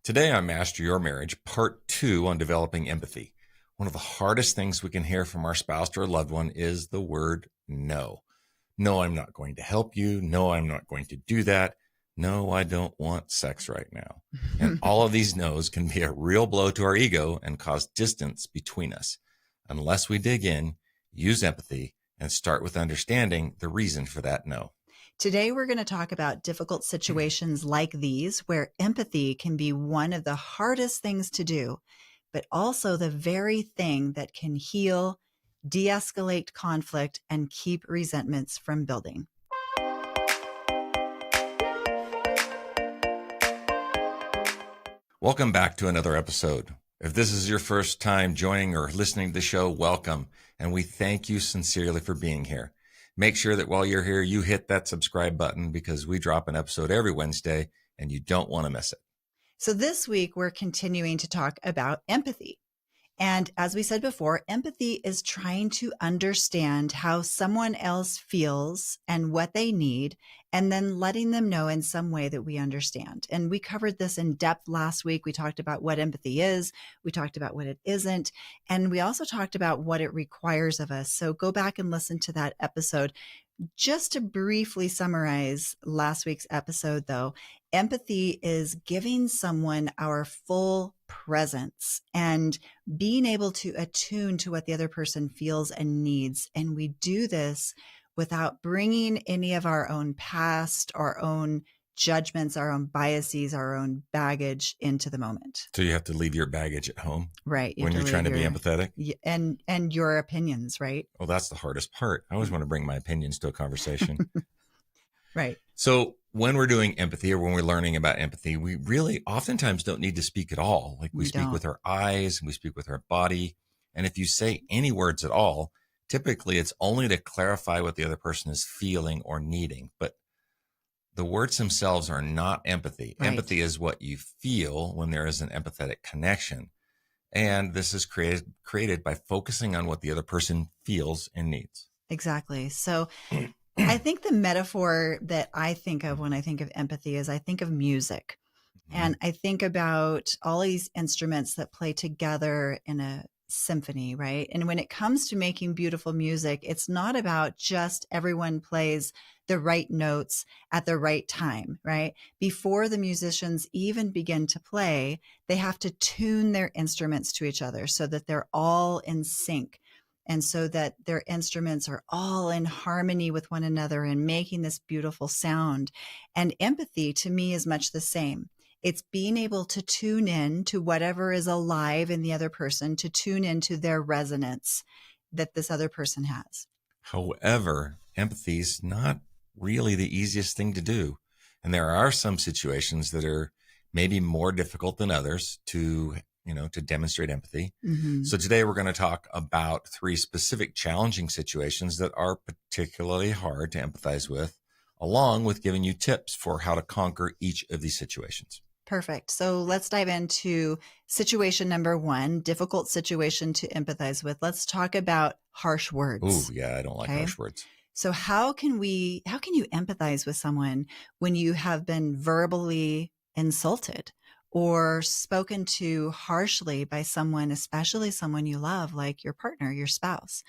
Today on Master Your Marriage, part 2 on developing empathy. One of the hardest things we can hear from our spouse or loved one is the word no. No, I'm not going to help you. No, I'm not going to do that. No, I don't want sex right now. And all of these no's can be a real blow to our ego and cause distance between us. Unless we dig in, use empathy, and start with understanding the reason for that no. Today, we're going to talk about difficult situations like these, where empathy can be one of the hardest things to do, but also the very thing that can heal, de-escalate conflict, and keep resentments from building. Welcome back to another episode. If this is your first time joining or listening to the show, welcome. And we thank you sincerely for being here. Make sure that while you're here, you hit that subscribe button because we drop an episode every Wednesday and you don't want to miss it. So this week, we're continuing to talk about empathy. And as we said before, empathy is trying to understand how someone else feels and what they need, and then letting them know in some way that we understand. And we covered this in depth last week. We talked about what empathy is. We talked about what it isn't. And we also talked about what it requires of us. So go back and listen to that episode. Just to briefly summarize last week's episode, though, empathy is giving someone our full presence and being able to attune to what the other person feels and needs. And we do this without bringing any of our own past, our own judgments, our own biases, our own baggage into the moment. So you have to leave your baggage at home, right? When you're trying to be empathetic, and your opinions, right? Well, that's the hardest part. I always want to bring my opinions to a conversation. Right. So when we're doing empathy or when we're learning about empathy, we really oftentimes don't need to speak at all. Like we speak with our eyes and we speak with our body. And if you say any words at all, typically it's only to clarify what the other person is feeling or needing. But the words themselves are not empathy. Right. Empathy is what you feel when there is an empathetic connection. And this is created by focusing on what the other person feels and needs. Exactly. So I think the metaphor that I think of when I think of empathy is I think of music. And I think about all these instruments that play together in a symphony, right? And when it comes to making beautiful music, it's not about just everyone plays the right notes at the right time, right? Before the musicians even begin to play, they have to tune their instruments to each other so that they're all in sync. And so that their instruments are all in harmony with one another and making this beautiful sound. And empathy to me is much the same. It's being able to tune in to whatever is alive in the other person, to tune into their resonance that this other person has. However, empathy is not really the easiest thing to do. And there are some situations that are maybe more difficult than others to demonstrate empathy. Mm-hmm. So today we're going to talk about 3 specific challenging situations that are particularly hard to empathize with, along with giving you tips for how to conquer each of these situations. Perfect. So let's dive into situation number 1, difficult situation to empathize with. Let's talk about harsh words. Oh, yeah, I don't like harsh words. So how can you empathize with someone when you have been verbally insulted or spoken to harshly by someone, especially someone you love, like your partner, your spouse?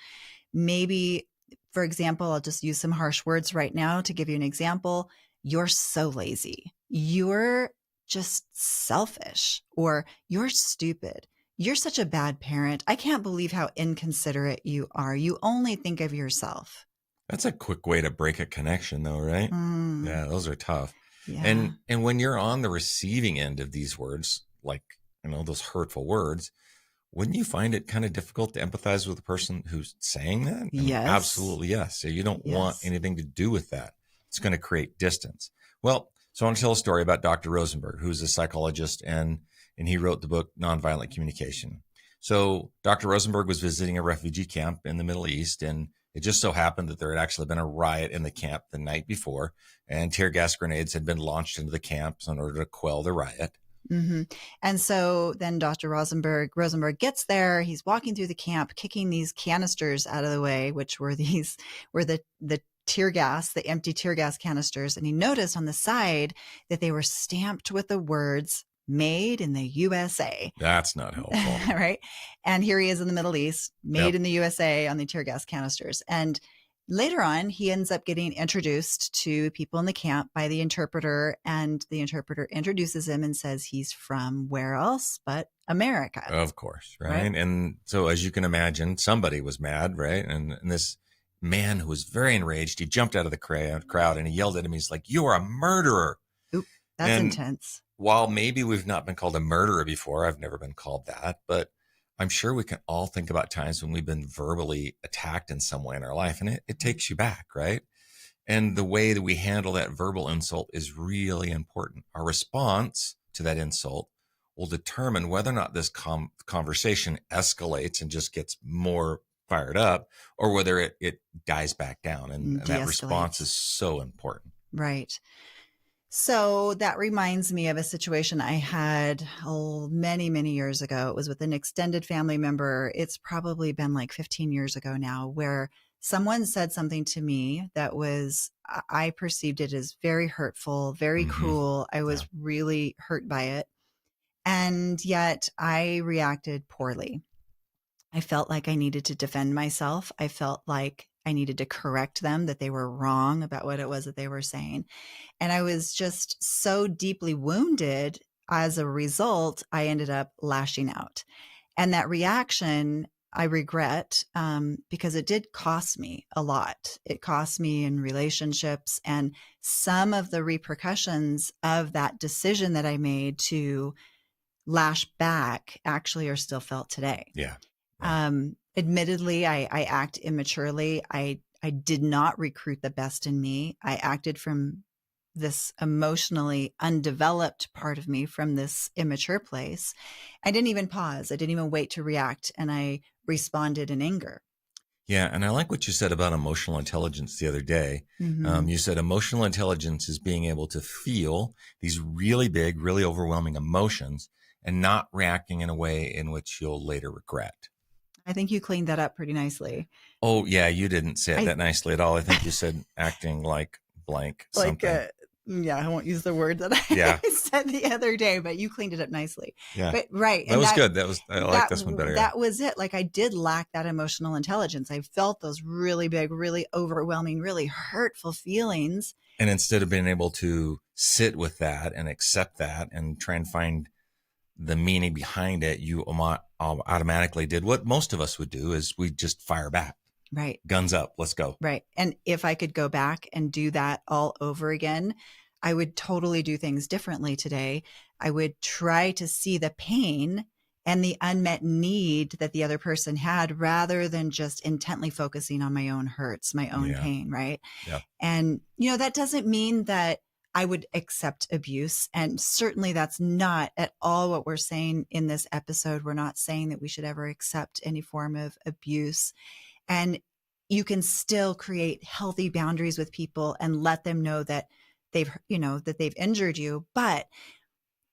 Maybe, for example, I'll just use some harsh words right now to give you an example. You're so lazy. You're just selfish, or you're stupid. You're such a bad parent. I can't believe how inconsiderate you are. You only think of yourself. That's a quick way to break a connection though, right? Yeah, those are tough. Yeah. And when you're on the receiving end of these words, like, those hurtful words, wouldn't you find it kind of difficult to empathize with the person who's saying that? Yes. Absolutely, yes. So you don't want anything to do with that. It's going to create distance. Well, so I want to tell a story about Dr. Rosenberg, who's a psychologist, and he wrote the book Nonviolent Communication. So Dr. Rosenberg was visiting a refugee camp in the Middle East, and it just so happened that there had actually been a riot in the camp the night before, and tear gas grenades had been launched into the camps in order to quell the riot. Mm-hmm. And so then Dr. Rosenberg gets there. He's walking through the camp, kicking these canisters out of the way, which were the tear gas, the empty tear gas canisters. And he noticed on the side that they were stamped with the words, made in the USA. That's not helpful. Right. And here he is in the Middle East, made in the USA on the tear gas canisters. And later on, he ends up getting introduced to people in the camp by the interpreter, and the interpreter introduces him and says he's from where else but America. Of course, right? And so, as you can imagine, somebody was mad, right? And this man who was very enraged, he jumped out of the crowd and he yelled at him. He's like, "You are a murderer." Oop, that's intense. While maybe we've not been called a murderer before, I've never been called that, but I'm sure we can all think about times when we've been verbally attacked in some way in our life, and it takes you back, right? And the way that we handle that verbal insult is really important. Our response to that insult will determine whether or not this conversation escalates and just gets more fired up, or whether it dies back down. And that response is so important. Right. So that reminds me of a situation I had many, many years ago. It was with an extended family member. It's probably been like 15 years ago now, where someone said something to me that I perceived it as very hurtful, very cruel. I was really hurt by it. And yet I reacted poorly. I felt like I needed to defend myself. I felt like I needed to correct them, that they were wrong about what it was that they were saying. And I was just so deeply wounded. As a result, I ended up lashing out. And that reaction, I regret, because it did cost me a lot. It cost me in relationships, and some of the repercussions of that decision that I made to lash back actually are still felt today. Yeah. Admittedly, I act immaturely. I did not recruit the best in me. I acted from this emotionally undeveloped part of me, from this immature place. I didn't even pause. I didn't even wait to react. And I responded in anger. Yeah. And I like what you said about emotional intelligence the other day. You said emotional intelligence is being able to feel these really big, really overwhelming emotions and not reacting in a way in which you'll later regret. I think you cleaned that up pretty nicely. Oh, yeah. You didn't say it that nicely at all. I think you said acting like blank something. Yeah, I won't use the word that I said the other day, but you cleaned it up nicely. Yeah. But right. That was good. I like this one better. That was it. Like, I did lack that emotional intelligence. I felt those really big, really overwhelming, really hurtful feelings. And instead of being able to sit with that and accept that and try and find the meaning behind it, you automatically did what most of us would do, is we just fire back. Right. Guns up. Let's go. Right. And if I could go back and do that all over again, I would totally do things differently today. I would try to see the pain and the unmet need that the other person had, rather than just intently focusing on my own hurts, my own pain. Right. Yeah. And, that doesn't mean that I would accept abuse. And certainly that's not at all what we're saying in this episode. We're not saying that we should ever accept any form of abuse. And you can still create healthy boundaries with people and let them know that they've injured you. But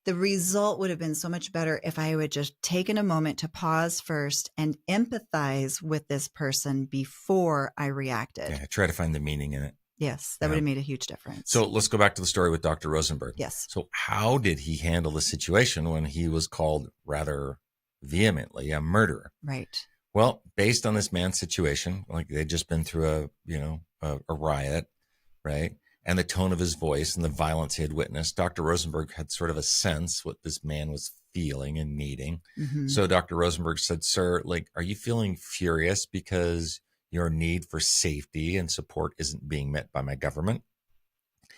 the result would have been so much better if I would just taken a moment to pause first and empathize with this person before I reacted. Yeah, try to find the meaning in it. Yes, that would have made a huge difference. So let's go back to the story with Dr. Rosenberg. Yes. So how did he handle the situation when he was called rather vehemently a murderer? Right. Well, based on this man's situation, like they'd just been through a riot, right? And the tone of his voice and the violence he had witnessed, Dr. Rosenberg had sort of a sense what this man was feeling and needing. So Dr. Rosenberg said, "Sir, are you feeling furious because your need for safety and support isn't being met by my government?"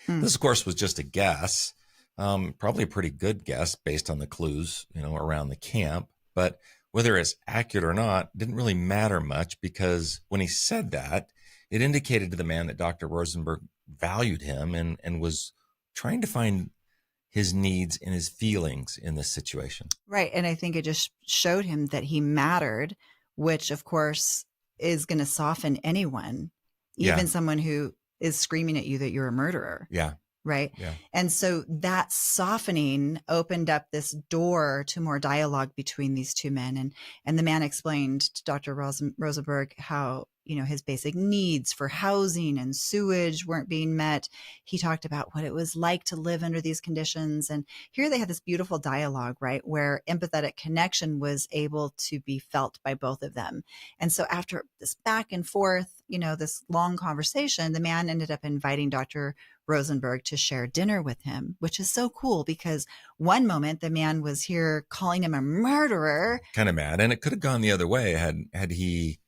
This, of course, was just a guess, probably a pretty good guess based on the clues, around the camp. But whether it's accurate or not didn't really matter much, because when he said that, it indicated to the man that Dr. Rosenberg valued him and was trying to find his needs and his feelings in this situation. Right. And I think it just showed him that he mattered, which, of course, is going to soften anyone, even someone who is screaming at you that you're a murderer. Yeah. Right. Yeah. And so that softening opened up this door to more dialogue between these two men. And the man explained to Dr. Rosenberg how his basic needs for housing and sewage weren't being met. He talked about what it was like to live under these conditions. And here they had this beautiful dialogue, right, where empathetic connection was able to be felt by both of them. And so after this back and forth, this long conversation, the man ended up inviting Dr. Rosenberg to share dinner with him, which is so cool because one moment the man was here calling him a murderer. Kind of mad. And it could have gone the other way had he,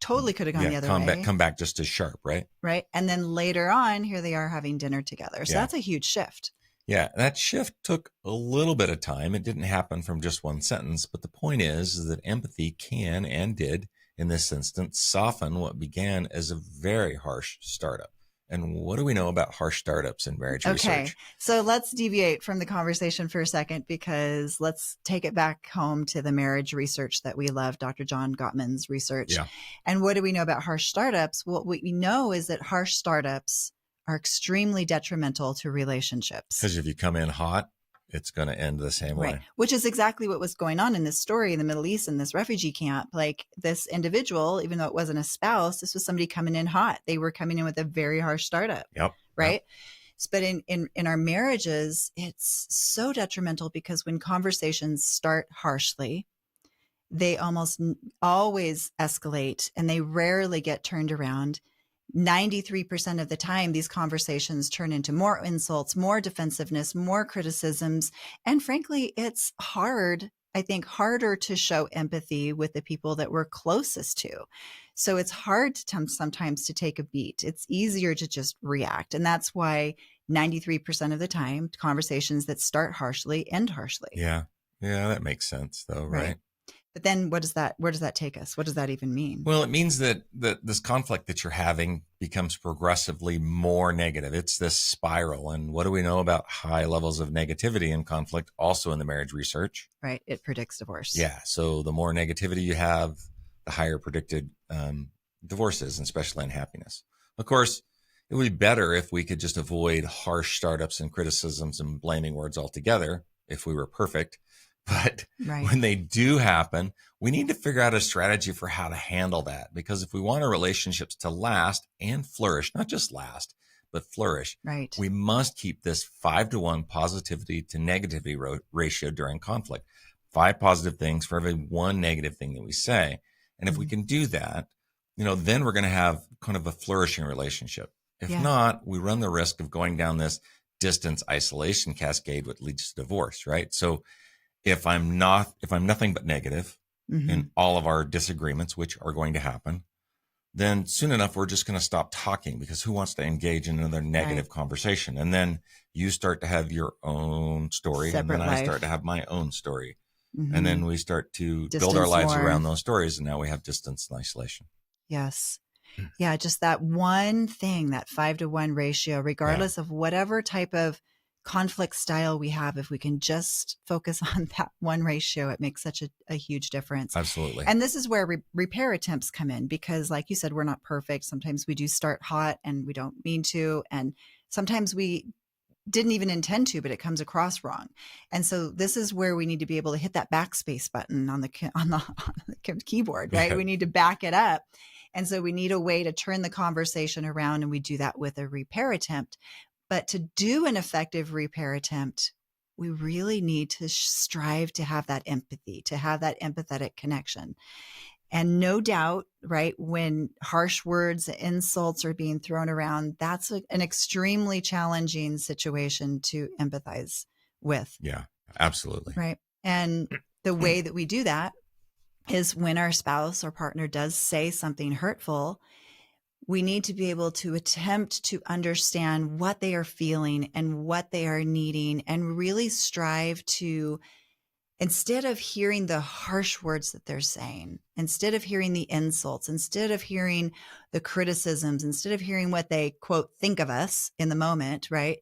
totally could have gone the other way. Come back just as sharp, right? Right. And then later on, here they are having dinner together. So that's a huge shift. Yeah, that shift took a little bit of time. It didn't happen from just one sentence. But the point is that empathy can and did, in this instance, soften what began as a very harsh startup. And what do we know about harsh startups in marriage research? Okay, so let's deviate from the conversation for a second because let's take it back home to the marriage research that we love, Dr. John Gottman's research. Yeah. And what do we know about harsh startups? What we know is that harsh startups are extremely detrimental to relationships. Because if you come in hot, it's going to end the same way. Which is exactly what was going on in this story in the Middle East in this refugee camp. Like this individual, even though it wasn't a spouse, this was somebody coming in hot. They were coming in with a very harsh startup. Yep. Right. Yep. But in our marriages, it's so detrimental because when conversations start harshly, they almost always escalate and they rarely get turned around. 93% of the time, these conversations turn into more insults, more defensiveness, more criticisms. And frankly, it's hard, I think, harder to show empathy with the people that we're closest to. So it's hard sometimes to take a beat. It's easier to just react. And that's why 93% of the time, conversations that start harshly end harshly. Yeah. Yeah, that makes sense though, right? But then where does that take us? What does that even mean? Well, it means that this conflict that you're having becomes progressively more negative. It's this spiral. And what do we know about high levels of negativity in conflict also in the marriage research? Right. It predicts divorce. Yeah. So the more negativity you have, the higher predicted divorces, and especially unhappiness. Of course, it would be better if we could just avoid harsh startups and criticisms and blaming words altogether if we were perfect. But when they do happen, we need to figure out a strategy for how to handle that. Because if we want our relationships to last and flourish, not just last, but flourish, we must keep this 5-to-1 positivity to negativity ratio during conflict. 5 positive things for every 1 negative thing that we say. And if we can do that, then we're going to have kind of a flourishing relationship. If not, we run the risk of going down this distance isolation cascade, which leads to divorce, right? So if I'm nothing but negative in all of our disagreements, which are going to happen, then soon enough, we're just going to stop talking because who wants to engage in another negative conversation? And then you start to have your own story. Separate and then life. I start to have my own story. And then we start to build our lives around those stories. And now we have distance and isolation. Yes. Yeah. Just that one thing, that 5-to-1 ratio, regardless of whatever type of conflict style we have, if we can just focus on that one ratio, it makes such a huge difference. Absolutely. And this is where repair attempts come in because like you said, we're not perfect. Sometimes we do start hot and we don't mean to. And sometimes we didn't even intend to, but it comes across wrong. And so this is where we need to be able to hit that backspace button on the keyboard, right? We need to back it up. And so we need a way to turn the conversation around, and we do that with a repair attempt. But to do an effective repair attempt, we really need to strive to have that empathy, to have that empathetic connection. And no doubt, right, when harsh words, insults are being thrown around, that's an extremely challenging situation to empathize with. Yeah, absolutely. Right. And the way that we do that is when our spouse or partner does say something hurtful, we need to be able to attempt to understand what they are feeling and what they are needing, and really strive to, instead of hearing the harsh words that they're saying, instead of hearing the insults, instead of hearing the criticisms, instead of hearing what they, quote, think of us in the moment, right?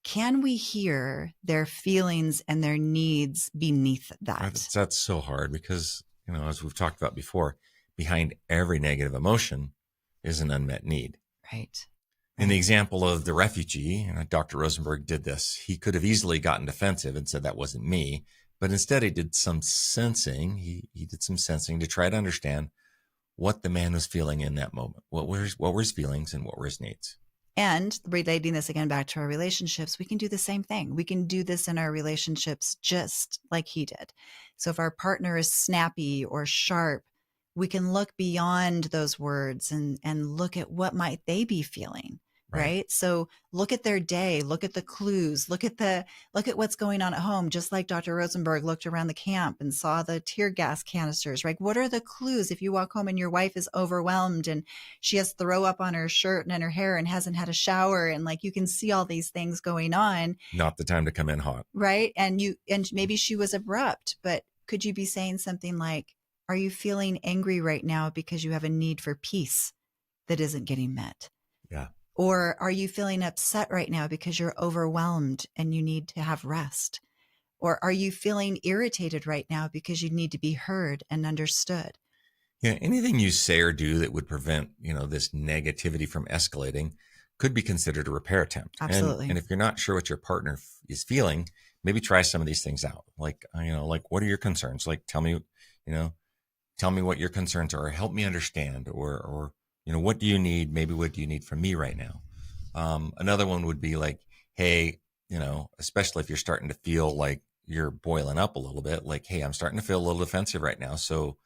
Can we hear their feelings and their needs beneath that? That's so hard because, as we've talked about before, behind every negative emotion is an unmet need. Right. In the example of the refugee, Dr. Rosenberg did this. He could have easily gotten defensive and said that wasn't me, but instead he did some sensing. He did some sensing to try to understand what the man was feeling in that moment. What were his feelings and what were his needs? And relating this again back to our relationships, we can do the same thing. We can do this in our relationships just like he did. So if our partner is snappy or sharp, we can look beyond those words and look at what might they be feeling. Right. So look at their day, look at the clues, look at what's going on at home. Just like Dr. Rosenberg looked around the camp and saw the tear gas canisters, right? What are the clues if you walk home and your wife is overwhelmed and she has throw up on her shirt and in her hair and hasn't had a shower, and like you can see all these things going on. Not the time to come in hot. Right. And maybe she was abrupt, but could you be saying something like, are you feeling angry right now because you have a need for peace that isn't getting met? Yeah. Or are you feeling upset right now because you're overwhelmed and you need to have rest? Or are you feeling irritated right now because you need to be heard and understood? Yeah. Anything you say or do that would prevent, this negativity from escalating could be considered a repair attempt. Absolutely. And if you're not sure what your partner is feeling, maybe try some of these things out. Like, what are your concerns? Like, tell me what your concerns are. Help me understand, or what do you need? Maybe what do you need from me right now? Another one would be like, hey, especially if you're starting to feel like you're boiling up a little bit, like, hey, I'm starting to feel a little defensive right now. So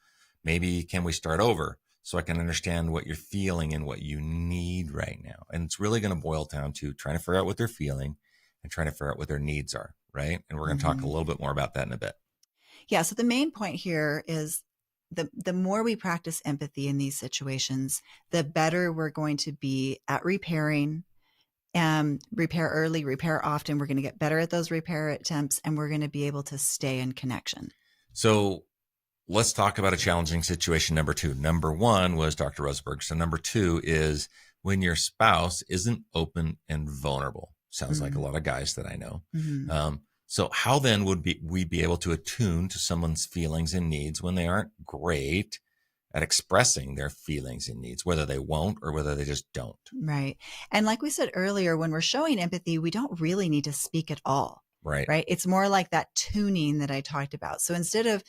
maybe can we start over so I can understand what you're feeling and what you need right now? And it's really going to boil down to trying to figure out what they're feeling and trying to figure out what their needs are. Right. And we're going to talk a little bit more about that in a bit. Yeah. So the main point here is the more we practice empathy in these situations, the better we're going to be at repairing. Repair early, repair often. We're going to get better at those repair attempts, and we're going to be able to stay in connection. So let's talk about a challenging situation. Number 2. Number 1 was Dr. Rosenberg. So number 2 is when your spouse isn't open and vulnerable. Sounds like a lot of guys that I know. So how then would we be able to attune to someone's feelings and needs when they aren't great at expressing their feelings and needs, whether they won't or whether they just don't? Right. And like we said earlier, when we're showing empathy, we don't really need to speak at all. Right. Right. It's more like that tuning that I talked about. So instead of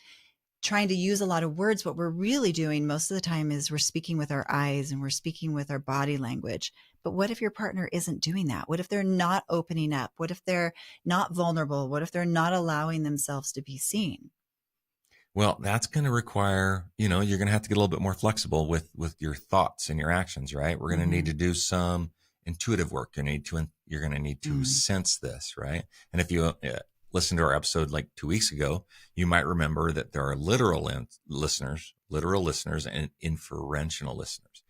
trying to use a lot of words, what we're really doing most of the time is we're speaking with our eyes and we're speaking with our body language. But what if your partner isn't doing that? What if they're not opening up? What if they're not vulnerable? What if they're not allowing themselves to be seen? Well, that's going to require, you're going to have to get a little bit more flexible with your thoughts and your actions, right? We're going to need to do some intuitive work. You're going to need to sense this, right? And if you listen to our episode like 2 weeks ago, you might remember that there are literal listeners and inferential listeners,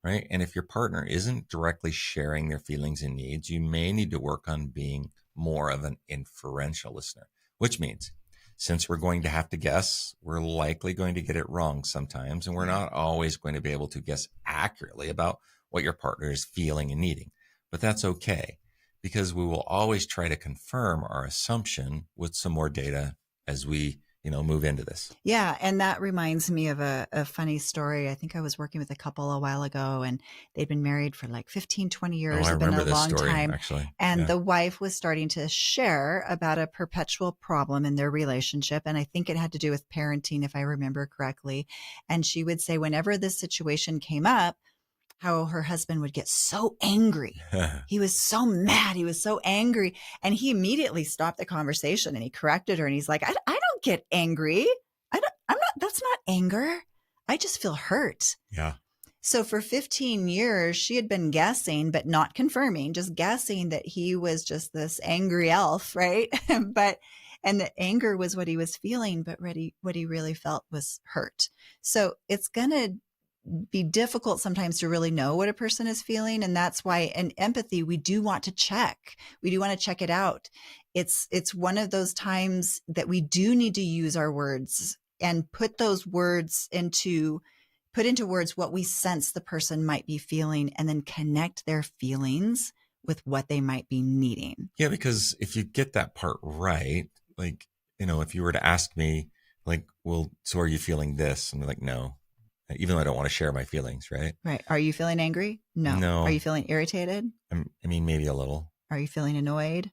right? And if your partner isn't directly sharing their feelings and needs, you may need to work on being more of an inferential listener, which means since we're going to have to guess, we're likely going to get it wrong sometimes, and we're not always going to be able to guess accurately about what your partner is feeling and needing. But that's okay, because we will always try to confirm our assumption with some more data as we move into this. Yeah. And that reminds me of a funny story. I think I was working with a couple a while ago, and they'd been married for like 15, 20 years. I It'd been remember a this long story, time. actually. And the wife was starting to share about a perpetual problem in their relationship. And I think it had to do with parenting, if I remember correctly. And she would say, whenever this situation came up, how her husband would get so angry. He was so mad. He was so angry. And he immediately stopped the conversation and he corrected her. And he's like, I don't get angry. That's not anger. I just feel hurt. Yeah. So for 15 years, she had been guessing, but not confirming, just guessing that he was just this angry elf, right? And the anger was what he was feeling, but what he really felt was hurt. So it's going to be difficult sometimes to really know what a person is feeling. And that's why in empathy, we do want to check. We do want to check it out. It's one of those times that we do need to use our words and put into words what we sense the person might be feeling, and then connect their feelings with what they might be needing. Yeah, because if you get that part right, like, if you were to ask me, like, well, so are you feeling this? And I'm like, no, even though I don't want to share my feelings, right? Right. Are you feeling angry? No. No. Are you feeling irritated? Maybe a little. Are you feeling annoyed?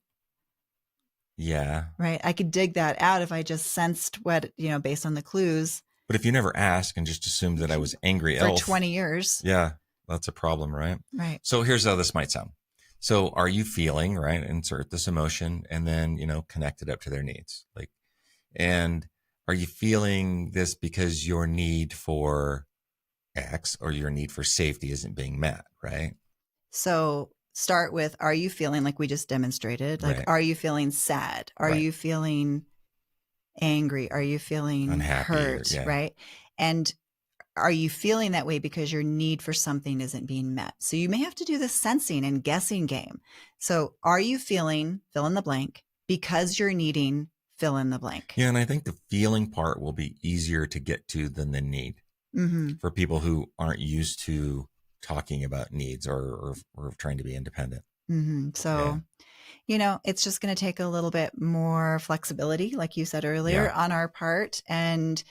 Yeah. Right. I could dig that out if I just sensed what, based on the clues. But if you never ask and just assumed that I was angry For elf, 20 years. yeah, that's a problem, right? Right. So here's how this might sound. So are you feeling, right? Insert this emotion and then, connect it up to their needs. And are you feeling this because your need for X or your need for safety isn't being met, right? So start with, are you feeling like we just demonstrated? Like, Right. are you feeling sad? Are Right. you feeling angry? Are you feeling Unhappy hurt? yeah. Right. And are you feeling that way because your need for something isn't being met? So you may have to do this sensing and guessing game. So are you feeling fill in the blank because you're needing fill in the blank? Yeah. And I think the feeling part will be easier to get to than the need for people who aren't used to talking about needs or trying to be independent. So, it's just going to take a little bit more flexibility, like you said earlier, on our part, and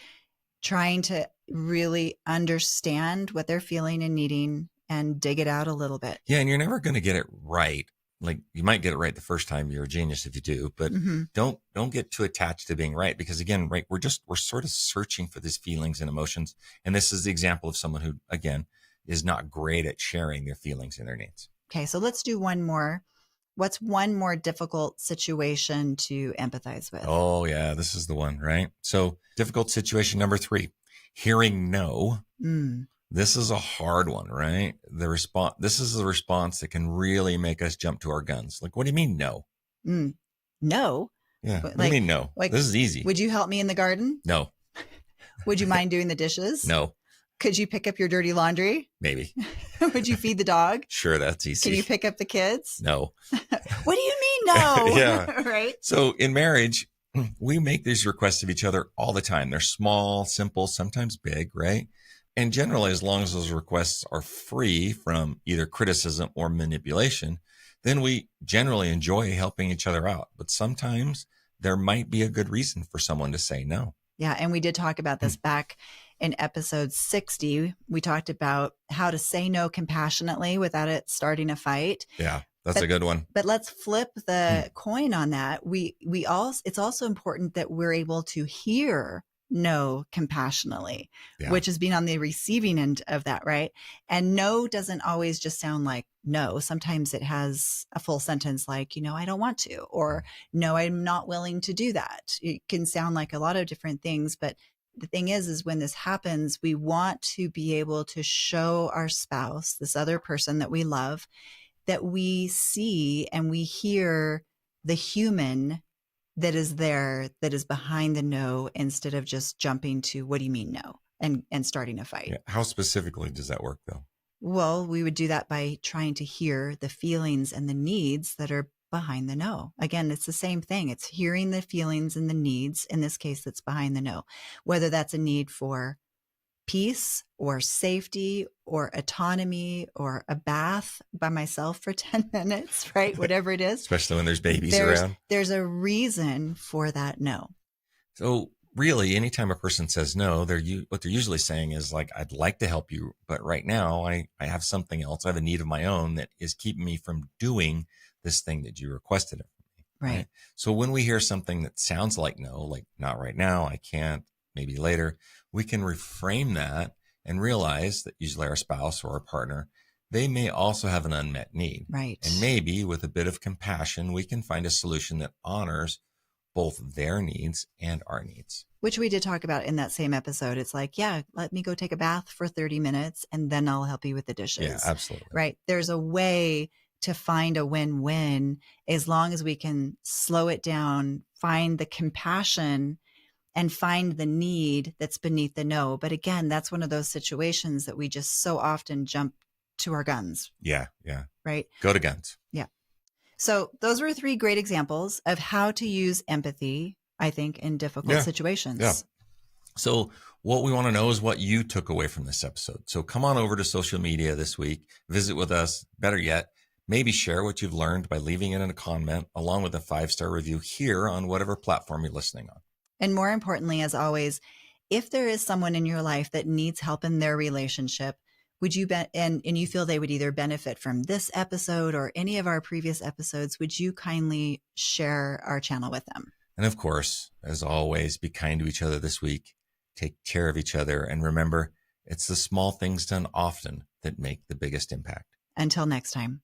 trying to really understand what they're feeling and needing and dig it out a little bit. Yeah. And you're never going to get it right. Like you might get it right the first time. You're a genius if you do, but don't get too attached to being right, because again, right, we're sort of searching for these feelings and emotions. And this is the example of someone who, again, is not great at sharing their feelings and their needs. Okay. So let's do one more. What's one more difficult situation to empathize with? Oh yeah. This is the one, right? So difficult situation number 3, hearing no. This is a hard one, right? This is the response that can really make us jump to our guns. Like, what do you mean no? No. Yeah. What do you mean no? Like, this is easy. Would you help me in the garden? No. Would you mind doing the dishes? No. Could you pick up your dirty laundry? Maybe. Would you feed the dog? Sure, that's easy. Can you pick up the kids? No. What do you mean no? Yeah. Right? So in marriage, we make these requests of each other all the time. They're small, simple, sometimes big, right? And generally, as long as those requests are free from either criticism or manipulation, then we generally enjoy helping each other out. But sometimes there might be a good reason for someone to say no. Yeah. And we did talk about this back in episode 60. We talked about how to say no compassionately without it starting a fight. Yeah, that's a good one. But let's flip the coin on that. It's also important that we're able to hear no compassionately, which is being on the receiving end of that, right? And no doesn't always just sound like no. Sometimes it has a full sentence like, I don't want to, or no, I'm not willing to do that. It can sound like a lot of different things, but the thing is when this happens, we want to be able to show our spouse, this other person that we love, that we see and we hear the human that is there, that is behind the no, instead of just jumping to, what do you mean no? And starting a fight. Yeah. How specifically does that work though? Well, we would do that by trying to hear the feelings and the needs that are behind the no. Again, it's the same thing. It's hearing the feelings and the needs, in this case, that's behind the no, whether that's a need for peace or safety or autonomy or a bath by myself for 10 minutes, right? Whatever it is. Especially when there's babies around. There's a reason for that no. So really, anytime a person says no, what they're usually saying is like, I'd like to help you, but right now I have something else. I have a need of my own that is keeping me from doing this thing that you requested of me. Right. So when we hear something that sounds like no, like not right now, I can't, maybe later, we can reframe that and realize that usually our spouse or our partner, they may also have an unmet need. Right. And maybe with a bit of compassion, we can find a solution that honors both their needs and our needs. Which we did talk about in that same episode. It's like, yeah, let me go take a bath for 30 minutes and then I'll help you with the dishes. Yeah, absolutely. Right. There's a way to find a win-win as long as we can slow it down, find the compassion and find the need that's beneath the no. But again, that's one of those situations that we just so often jump to our guns. Yeah. Yeah. Right. Go to guns. Yeah. So those were 3 great examples of how to use empathy, I think, in difficult situations. Yeah. So what we want to know is what you took away from this episode. So come on over to social media this week, visit with us. Better yet, maybe share what you've learned by leaving it in a comment along with a 5-star review here on whatever platform you're listening on. And more importantly, as always, if there is someone in your life that needs help in their relationship, would you and you feel they would either benefit from this episode or any of our previous episodes, would you kindly share our channel with them? And of course, as always, be kind to each other this week. take care of each other, and remember, it's the small things done often that make the biggest impact. Until next time.